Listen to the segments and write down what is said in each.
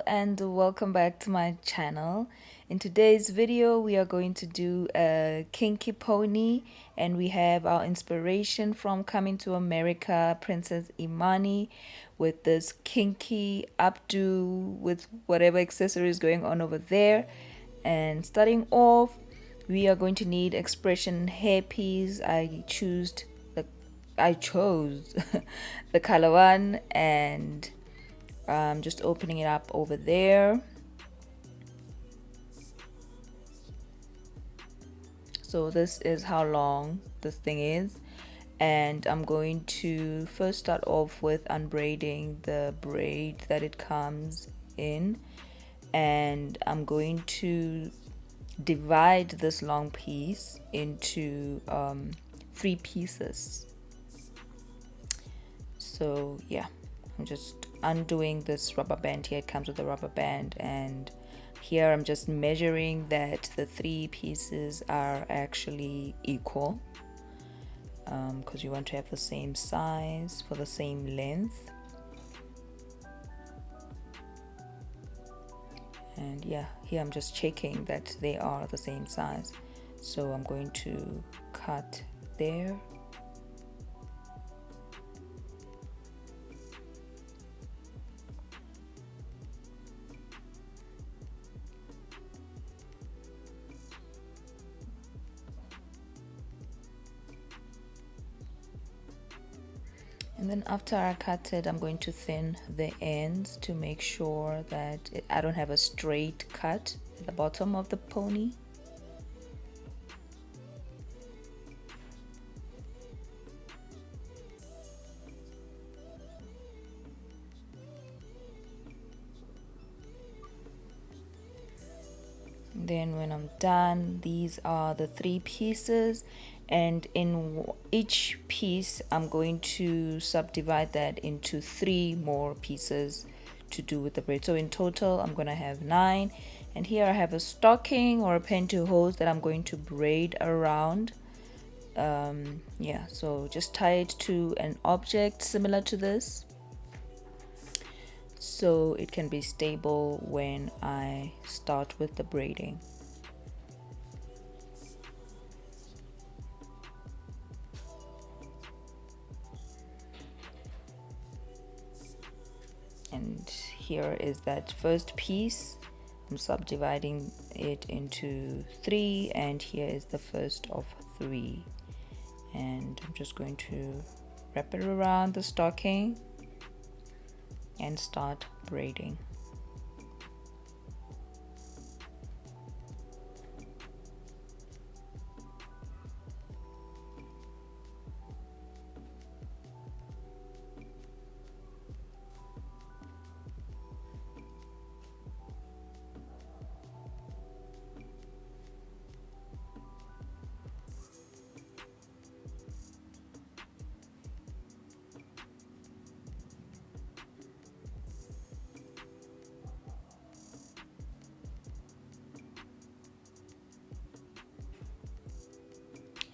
and welcome back to my channel. In today's video we are going to do a kinky pony, and we have our inspiration from Coming to America, Princess Imani, with this kinky updo with whatever accessories going on over there. And starting off, we are going to need expression hairpiece. I chose the color one, and just opening it up over there. So this is how long this thing is, and I'm going to first start off with unbraiding the braid that it comes in, and I'm going to divide this long piece into 3 pieces. So yeah, I'm just undoing this rubber band here. It comes with a rubber band, and here I'm just measuring that the 3 pieces are actually equal, because you want to have the same size for the same length. And yeah, here I'm just checking that they are the same size, so I'm going to cut there. And then after I cut it, I'm going to thin the ends to make sure that I don't have a straight cut at the bottom of the pony. Then when I'm done, these are the 3 pieces, and in each piece I'm going to subdivide that into 3 more pieces to do with the braid. So in total I'm going to have 9, and here I have a stocking or a pantyhose that I'm going to braid around. Yeah, so just tie it to an object similar to this, so it can be stable when I start with the braiding. And here is that first piece. I'm subdividing it into 3, and here is the first of 3, and I'm just going to wrap it around the stocking and start braiding.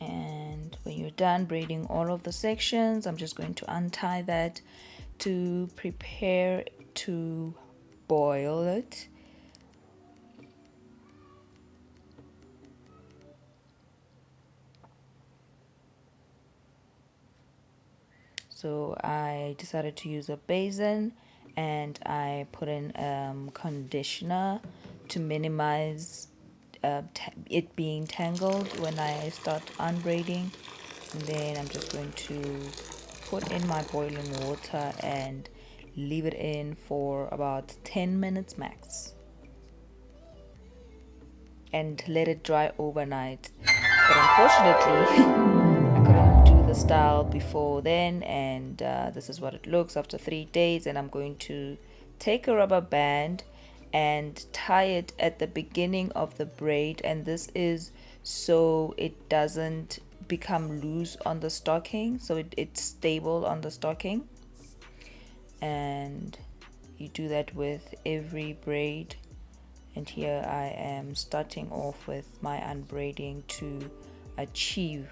And when you're done braiding all of the sections, I'm just going to untie that to prepare to boil it. So I decided to use a basin, and I put in conditioner to minimize it being tangled when I start unbraiding. And then I'm just going to put in my boiling water and leave it in for about 10 minutes max, and let it dry overnight. But unfortunately I couldn't do the style before then, and this is what it looks after 3 days. And I'm going to take a rubber band and tie it at the beginning of the braid, and this is so it doesn't become loose on the stocking, so it's stable on the stocking. And you do that with every braid. And here I am starting off with my unbraiding to achieve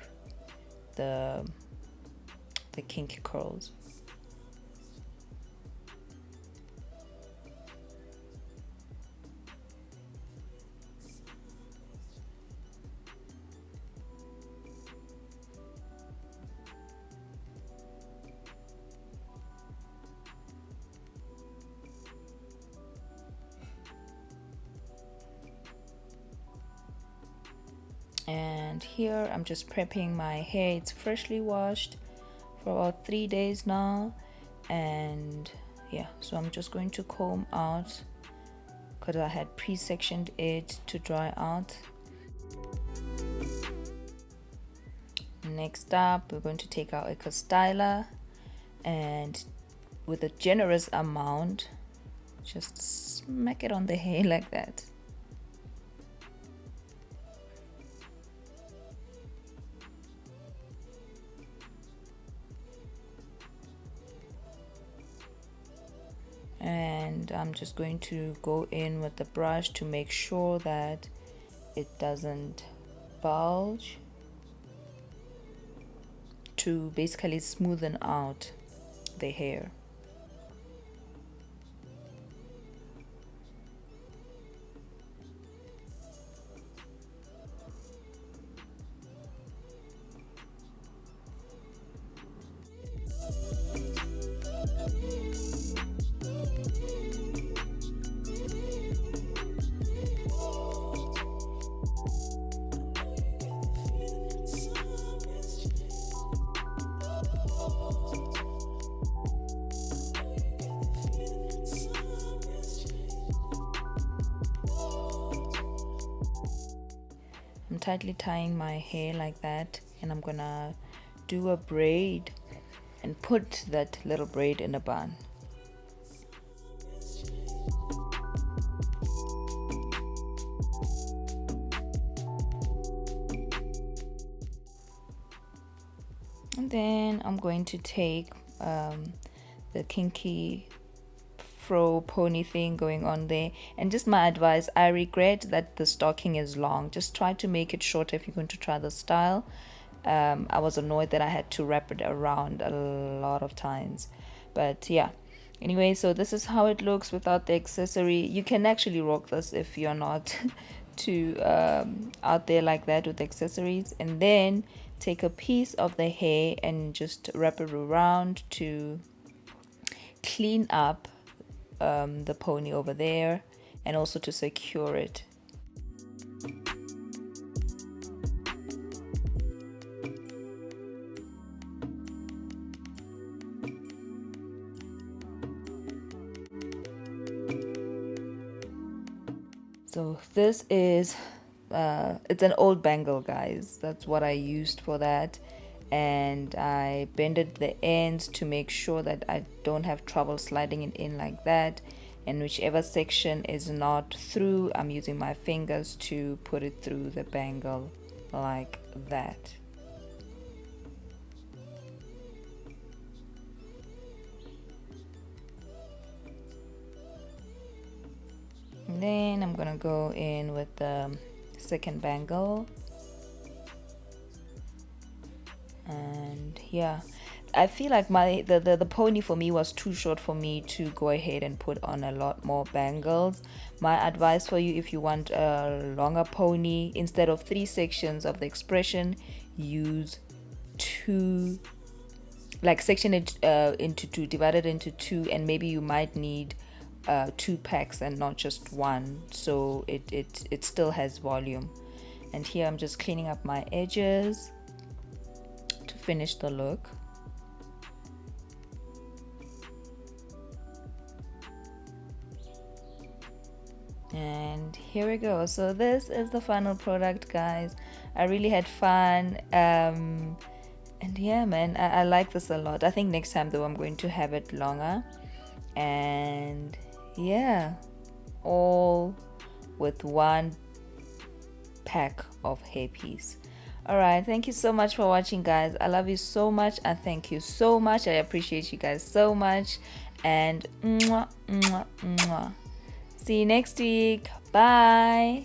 the kinky curls. And here I'm just prepping my hair. It's freshly washed for about 3 days now, and yeah, so I'm just going to comb out because I had pre-sectioned it to dry out. Next up, we're going to take our Eco Styler, and with a generous amount, just smack it on the hair like that. And I'm just going to go in with the brush to make sure that it doesn't bulge, to basically smoothen out the hair. I'm tightly tying my hair like that, and I'm gonna do a braid and put that little braid in a bun. And then I'm going to take the Kinky fro pony thing going on there, and just my advice, I regret that the stocking is long. Just try to make it shorter if you're going to try the style. I was annoyed that I had to wrap it around a lot of times, but yeah, anyway, so this is how it looks without the accessory. You can actually rock this if you're not too out there like that with accessories, and then take a piece of the hair and just wrap it around to clean up the pony over there, and also to secure it. So this is it's an old bangle, guys. That's what I used for that, and I bended the ends to make sure that I don't have trouble sliding it in like that. And whichever section is not through, I'm using my fingers to put it through the bangle like that. And then I'm gonna go in with the second bangle, and yeah, I feel like the pony for me was too short for me to go ahead and put on a lot more bangles. My advice for you, if you want a longer pony, instead of 3 sections of the expression, use 2, like section it into 2, divide it into 2, and maybe you might need 2 packs and not just 1, so it still has volume. And here I'm just cleaning up my edges to finish the look. And here we go. So this is the final product, guys. I really had fun, and yeah, man, I like this a lot. I think next time though I'm going to have it longer, and yeah, all with 1 pack of hairpiece. All right, thank you so much for watching, guys. I love you so much, and thank you so much. I appreciate you guys so much, and mwah, mwah, mwah. See you next week. Bye.